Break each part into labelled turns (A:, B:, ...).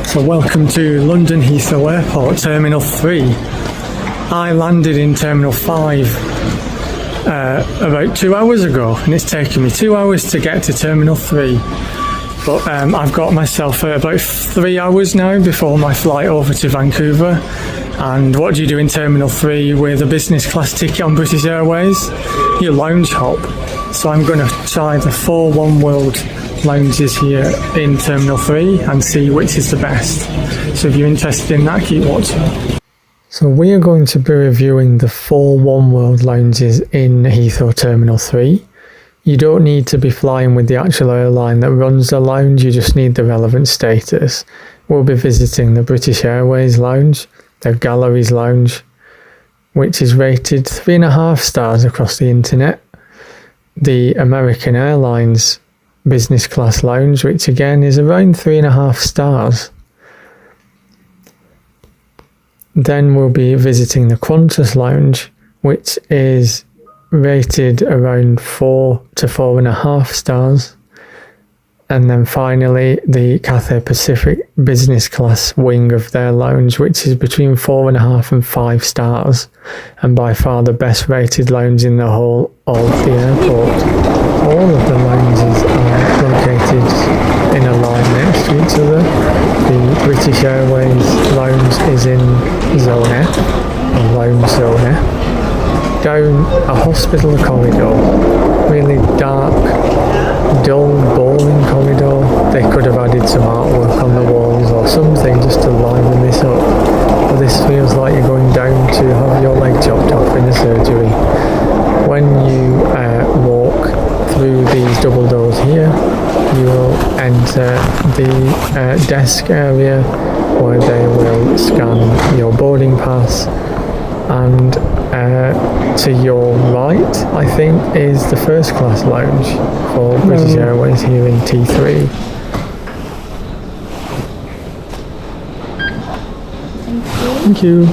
A: So welcome to London Heathrow Airport, Terminal 3. I landed in Terminal 5 about 2 hours ago, and it's taken me 2 hours to get to Terminal 3. But I've got myself about 3 hours now before my flight over to Vancouver. And what do you do in Terminal 3 with a business class ticket on British Airways? You lounge hop. So I'm going to try the 4 Oneworld lounges here in Terminal 3 and see which is the best. So if you're interested in that, keep watching. So we are going to be reviewing the 4 Oneworld lounges in Heathrow Terminal 3. You don't need to be flying with the actual airline that runs the lounge, you just need the relevant status. We'll be visiting the British Airways Lounge, their Galleries Lounge, which is rated 3.5 stars across the internet. The American Airlines Business Class Lounge, which again is around 3.5 stars. Then we'll be visiting the Qantas Lounge, which is rated around 4 to 4.5 stars. And then finally the Cathay Pacific Business Class wing of their lounge, which is between 4.5 and 5 stars, and by far the best rated lounge in the whole of the airport. All of the lounges are located in a line next to each other. The British Airways Lounge is in Zone F, or Lounge Zone F. Down a hospital corridor, really dark, dull, boring corridor. They could have added some artwork on the walls or something just to liven this up. But this feels like you're going down to have your leg chopped off in a surgery. When you walk through these double doors here, you will enter the desk area where they will scan your boarding pass, and to your right, I think, is the first class lounge for British Airways here in T3. Thank you.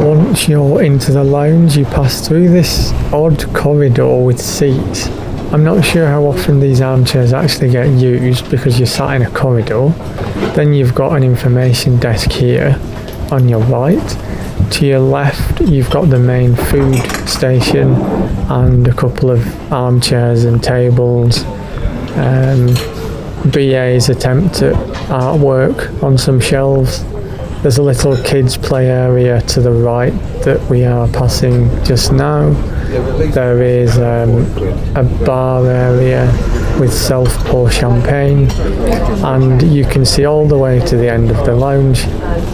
A: Once you're into the lounge, you pass through this odd corridor with seats. I'm not sure how often these armchairs actually get used because you're sat in a corridor. Then you've got an information desk here on your right. To your left, you've got the main food station and a couple of armchairs and tables. BA's attempt at artwork on some shelves. There's a little kids play area to the right that we are passing just now. There is a bar area with self-pour champagne, and you can see all the way to the end of the lounge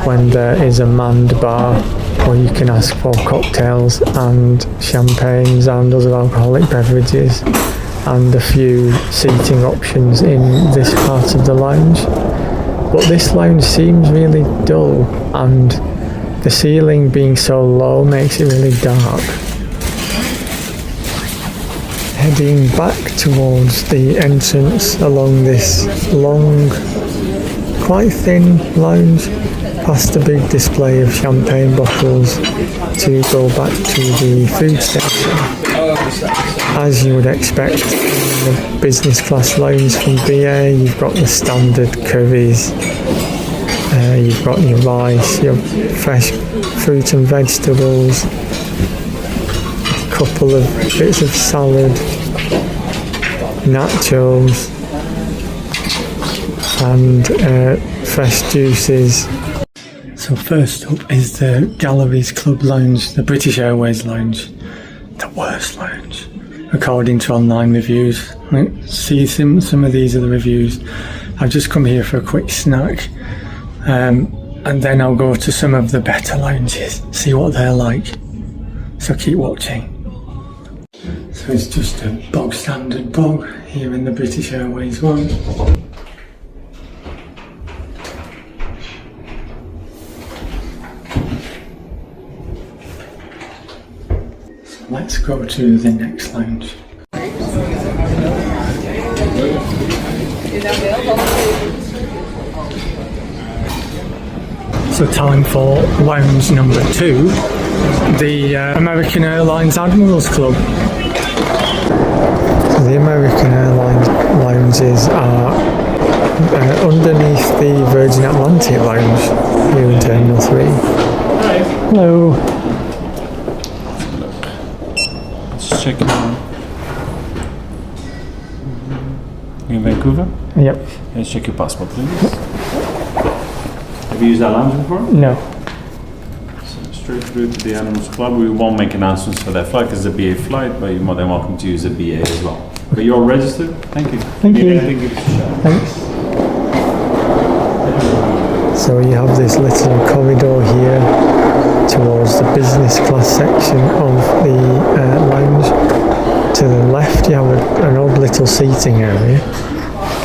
A: when there is a manned bar where you can ask for cocktails and champagnes and other alcoholic beverages, and a few seating options in this part of the lounge. But this lounge seems really dull, and the ceiling being so low makes it really dark. Heading back towards the entrance along this long, quite thin lounge, past a big display of champagne bottles to go back to the food station. As you would expect in the business class lounge from BA, you've got the standard curries, you've got your rice, your fresh fruit and vegetables, a couple of bits of salad, nachos, and fresh juices. So first up is the Galleries Club Lounge, the British Airways Lounge. The worst lounge, according to online reviews. See, some of these are the reviews. I've just come here for a quick snack, and then I'll go to some of the better lounges, see what they're like. So keep watching. So it's just a bog standard bog here in the British Airways one. Let's go to the next lounge. So time for lounge number 2, the American Airlines Admirals Club. So the American Airlines lounges are underneath the Virgin Atlantic Lounge here in Terminal 3. Hello.
B: Let's check it out. In Vancouver?
A: Yep.
B: Let's check your passport, please. Have you used that lounge before?
A: No.
B: So straight through to the Admirals Club. We won't make announcements for that flight because it's a BA flight, but you're more than welcome to use a BA as well. But you're all registered? Thank you.
A: Thank you.
B: Anything, give us a shout.
A: Thanks. So you have this little corridor here towards the business class section of the lounge. To the left you have an odd little seating area,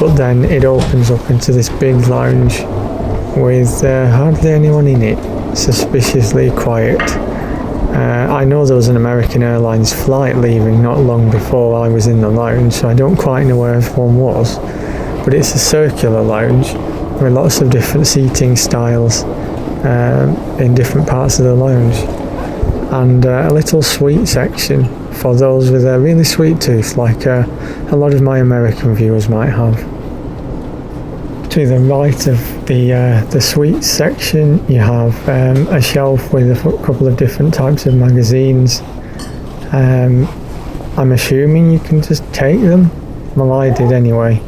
A: but then it opens up into this big lounge with hardly anyone in it, suspiciously quiet. I know there was an American Airlines flight leaving not long before I was in the lounge, so I don't quite know where everyone was, but it's a circular lounge with lots of different seating styles in different parts of the lounge, and a little sweet section for those with a really sweet tooth, like a lot of my American viewers might have. To the right of the sweets section you have a shelf with a couple of different types of magazines. I'm assuming you can just take them. Well, I did anyway.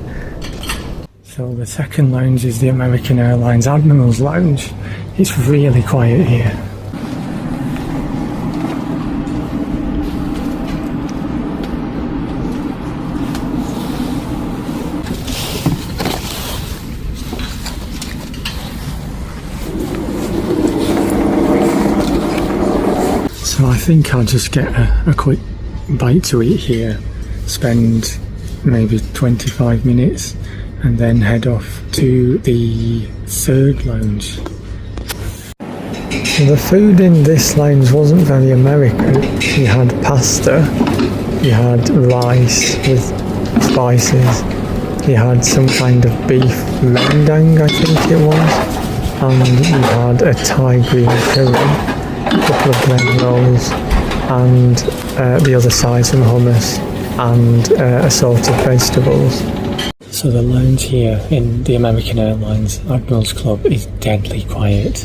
A: So the second lounge is the American Airlines Admirals Lounge. It's really quiet here. So I think I'll just get a quick bite to eat here, spend maybe 25 minutes and then head off to the third lounge. So the food in this lounge wasn't very American. You had pasta, you had rice with spices, you had some kind of beef rendang I think it was, and you had a Thai green curry, a couple of bread rolls, and the other side some hummus and assorted vegetables. So the lounge here in the American Airlines Admirals Club is deadly quiet.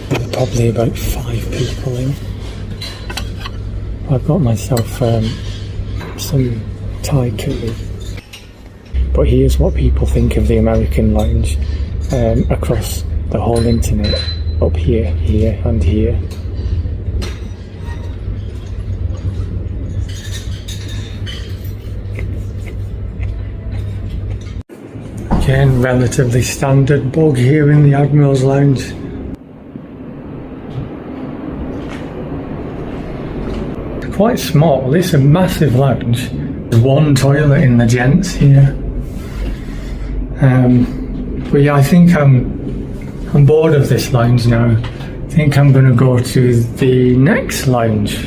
A: There are probably about 5 people in. I've got myself some Thai curry. But here's what people think of the American lounge across the whole internet. Up here, here and here. Again, relatively standard bug here in the Admirals Lounge. It's quite small, it's a massive lounge. There's one toilet in the gents here. But yeah, I think I'm bored of this lounge now. I think I'm going to go to the next lounge.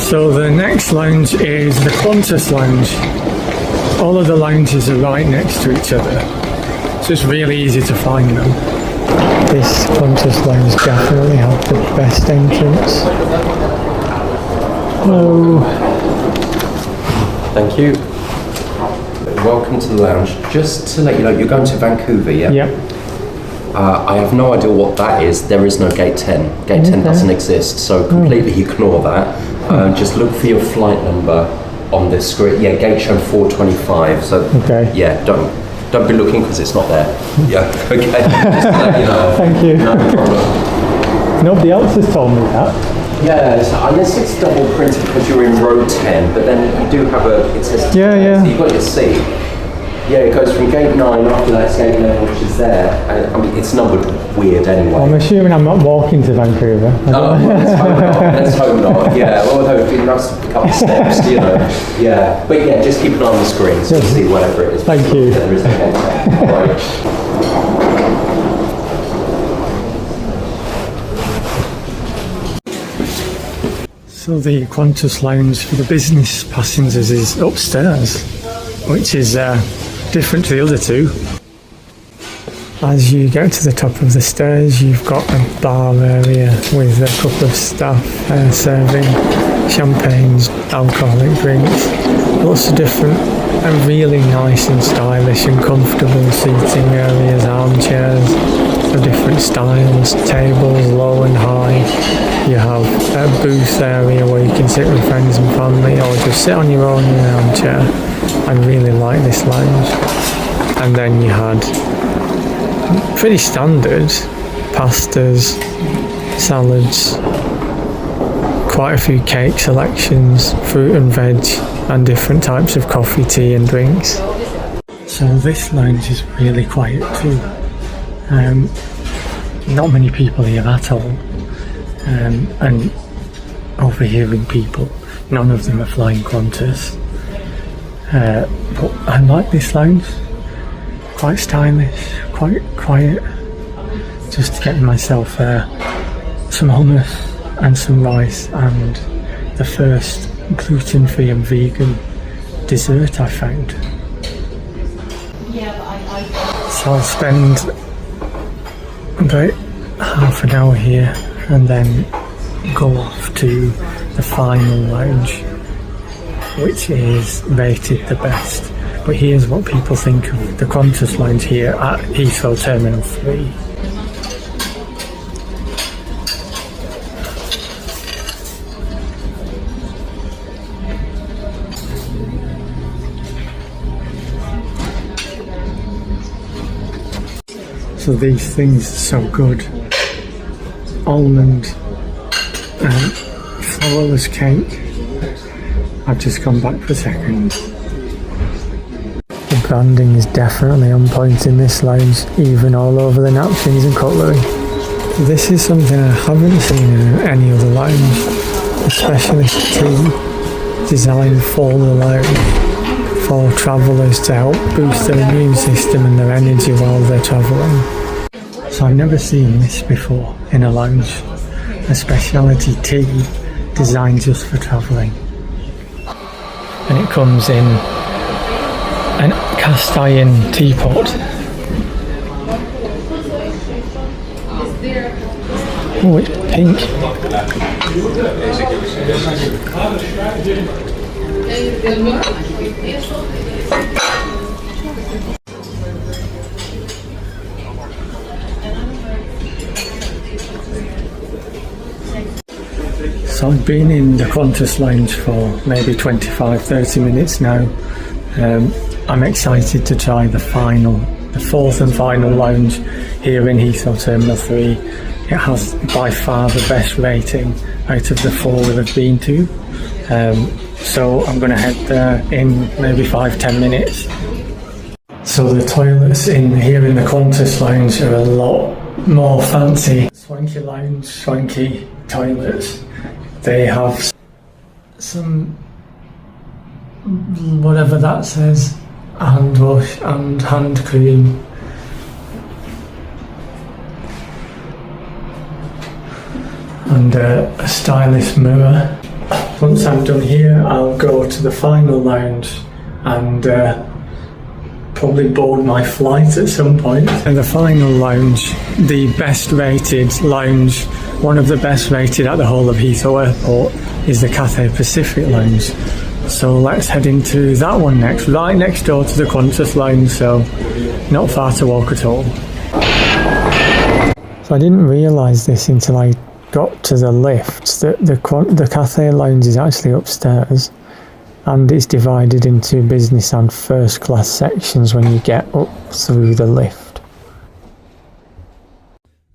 A: So the next lounge is the Qantas Lounge. All of the lounges are right next to each other, so it's really easy to find them. This Qantas Lounge definitely had the best entrance. Hello.
C: Thank you. Welcome to the lounge. Just to let you know, you're going to Vancouver, yeah?
A: Yep.
C: I have no idea what that is. There is no gate 10. Gate 10 doesn't exist, so completely ignore that. Just look for your flight number on the screen. Yeah, gate show 425. So yeah, don't be looking because it's not there. Yeah, okay. Just to let you know.
A: Thank you.
C: No problem.
A: Nobody else has told me that.
C: Yeah, so unless it's double printed because you're in row 10, but then you do have it says
A: yeah.
C: So you've got your seat. Yeah, it goes from gate 9, after that's gate 11, which is there. I mean, it's numbered weird anyway.
A: I'm assuming I'm not walking to Vancouver.
C: Well, let's hope not. Let's hope not. Yeah, although it'd be nice to pick up the steps, you know. Yeah, but yeah, just keep an eye on the screen so you see whatever it is.
A: Thank you.
C: There is a gate 10. Right.
A: So the Qantas Lounge for the business passengers is upstairs, which is different to the other two. As you get to the top of the stairs, you've got a bar area with a couple of staff serving champagnes, alcoholic drinks, lots of different and really nice and stylish and comfortable seating areas, armchairs of different styles, tables low and high. You have a booth area where you can sit with friends and family or just sit on your own in an armchair. I really like this lounge. And then you had pretty standard pastas, salads, quite a few cake selections, fruit and veg, and different types of coffee, tea and drinks. So this lounge is really quiet too. Not many people here at all, and overhearing people. None of them are flying Qantas. But I like this lounge. Quite stylish, quite quiet. Just getting myself some hummus and some rice and the first gluten-free and vegan dessert I found. So I'll spend about half an hour here and then go off to the final lounge, which is rated the best. But here's what people think of the Qantas Lounge here at Heathrow Terminal 3. So these things are so good. Almond and flourless cake. I've just gone back for a second. The branding is definitely on point in this lounge, even all over the napkins and cutlery. This is something I haven't seen in any other lounge, a specialist tea designed for the lounge, for travellers to help boost their immune system and their energy while they're travelling. So I've never seen this before in a lounge, a speciality tea designed just for travelling. And it comes in an cast iron teapot. Oh, it's pink. So I've been in the Qantas Lounge for maybe 25-30 minutes now. I'm excited to try the fourth and final lounge here in Heathrow Terminal 3. It has by far the best rating out of the four that I've been to. So I'm going to head there in maybe 5-10 minutes. So the toilets in here in the Qantas Lounge are a lot more fancy. Swanky lounge, swanky toilets. They have some, whatever that says, hand wash and hand cream. And a stylish mirror. Once I'm done here, I'll go to the final lounge and probably board my flight at some point. And the final lounge, the best rated lounge, one of the best rated at the whole of Heathrow Airport, is the Cathay Pacific Lounge. So let's head into that one next, right next door to the Qantas Lounge, so not far to walk at all. So I didn't realise this until I got to the lift, that the Cathay Lounge is actually upstairs and it's divided into business and first class sections when you get up through the lift.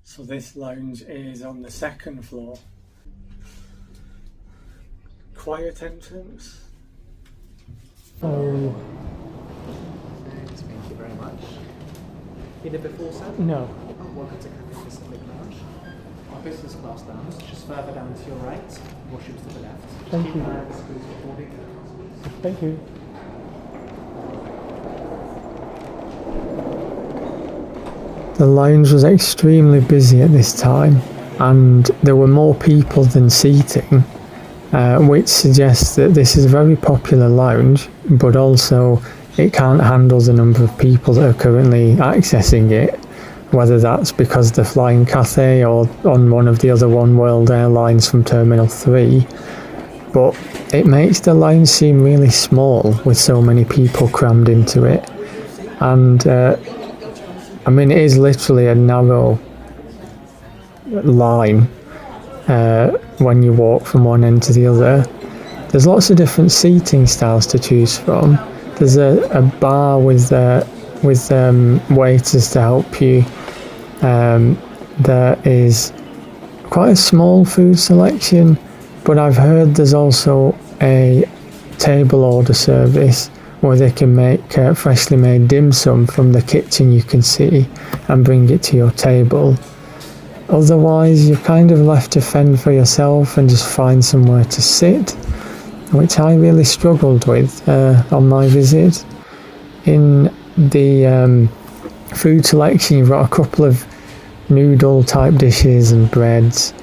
A: So this lounge is on the second floor. Quiet entrance. Oh.
D: Thank you very much. Been here before, sir?
A: No.
D: Welcome to Cathay Pacific Lounge. Our business class lounge, just further down to your right, washrooms to the left.
A: Thank you.
D: Bags, boots for boarding.
A: Thank you. The lounge was extremely busy at this time, and there were more people than seating, which suggests that this is a very popular lounge, but also it can't handle the number of people that are currently accessing it, whether that's because they're flying Cathay or on one of the other Oneworld airlines from Terminal 3. but it makes the lounge seem really small with so many people crammed into it. And I mean, it is literally a narrow line when you walk from one end to the other. There's lots of different seating styles to choose from. There's a bar with waiters to help you. There is quite a small food selection, but I've heard there's also a table order service where they can make freshly made dim sum from the kitchen you can see and bring it to your table. Otherwise, you're kind of left to fend for yourself and just find somewhere to sit, which I really struggled with on my visit. In the food selection, you've got a couple of noodle type dishes and breads.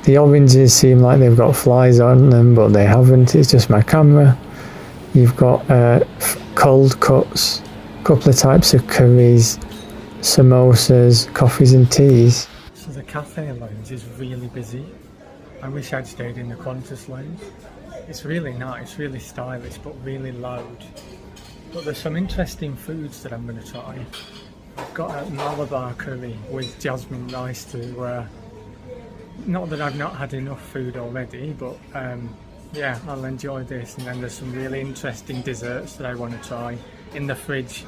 A: The oranges seem like they've got flies on them, but they haven't, it's just my camera. You've got cold cuts, a couple of types of curries, samosas, coffees and teas. So the Cathay Lounge is really busy. I wish I'd stayed in the Qantas Lounge. It's really nice, really stylish, but really loud. But there's some interesting foods that I'm going to try. I've got a Malabar curry with jasmine rice to, not that I've not had enough food already, but yeah, I'll enjoy this. And then there's some really interesting desserts that I want to try in the fridge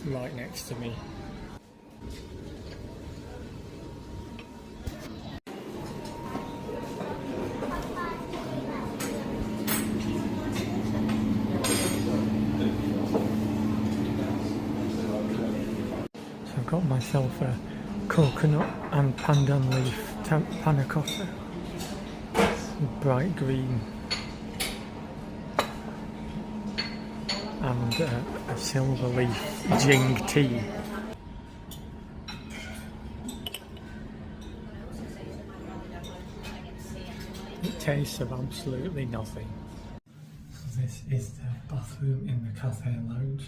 A: right next to me. I've got myself a coconut and pandan leaf panna cotta, bright green, and a silver leaf jing tea. It tastes of absolutely nothing. So this is the bathroom in the Cathay Lounge.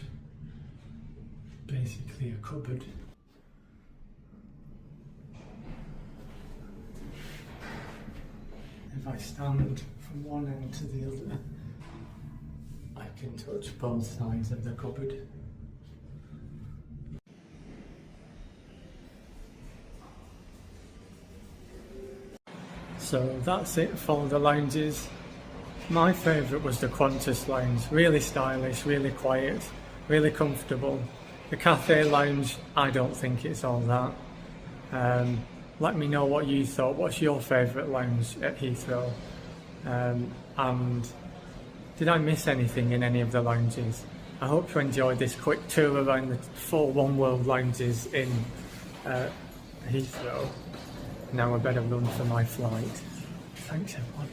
A: Basically a cupboard. If I stand from one end to the other, I can touch both sides of the cupboard. So that's it for the lounges. My favourite was the Qantas Lounge. Really stylish, really quiet, really comfortable. The Cathay Lounge, I don't think it's all that. Let me know what you thought. What's your favourite lounge at Heathrow? And did I miss anything in any of the lounges? I hope you enjoyed this quick tour around the 4 Oneworld lounges in Heathrow. Now I better run for my flight. Thanks everyone.